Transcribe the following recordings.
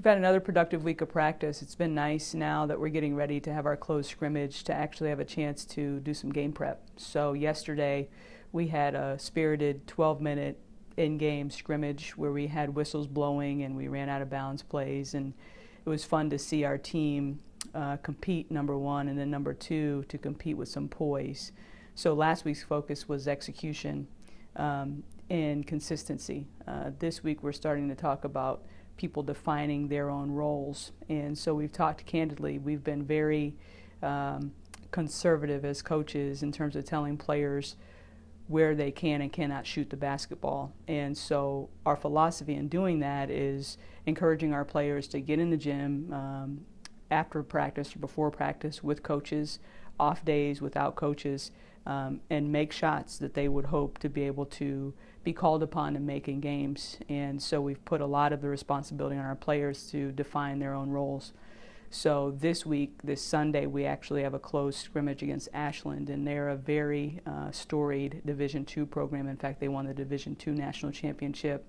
We've had another productive week of practice. It's been nice now that we're getting ready to have our closed scrimmage to actually have a chance to do some game prep. So yesterday we had a spirited 12-minute in-game scrimmage where we had whistles blowing and we ran out of bounds plays, and it was fun to see our team compete, number one, and then number two, to compete with some poise. So last week's focus was execution and consistency. This week we're starting to talk about people defining their own roles, and so we've talked candidly. We've been very conservative as coaches in terms of telling players where they can and cannot shoot the basketball, and so our philosophy in doing that is encouraging our players to get in the gym after practice or before practice with coaches, off days without coaches, and make shots that they would hope to be able to be called upon to make in games. And so we've put a lot of the responsibility on our players to define their own roles. So this week, this Sunday, we actually have a closed scrimmage against Ashland, and they're a very storied Division II program. In fact, they won the Division II national championship,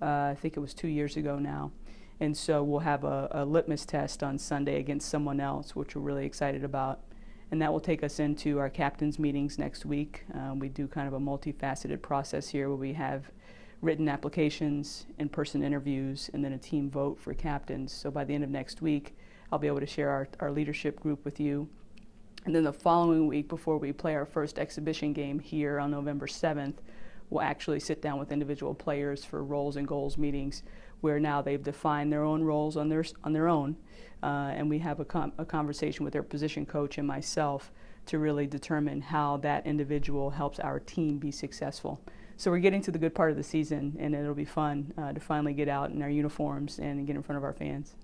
I think it was 2 years ago now. And so we'll have a litmus test on Sunday against someone else, which we're really excited about. And that will take us into our captains' meetings next week. We do kind of a multifaceted process here where we have written applications, in-person interviews, and then a team vote for captains. So by the end of next week, I'll be able to share our leadership group with you. And then the following week, before we play our first exhibition game here on November 7th, we'll actually sit down with individual players for roles and goals meetings, where now they've defined their own roles on their own, and we have a conversation with their position coach and myself to really determine how that individual helps our team be successful. So we're getting to the good part of the season, and it'll be fun to finally get out in our uniforms and get in front of our fans.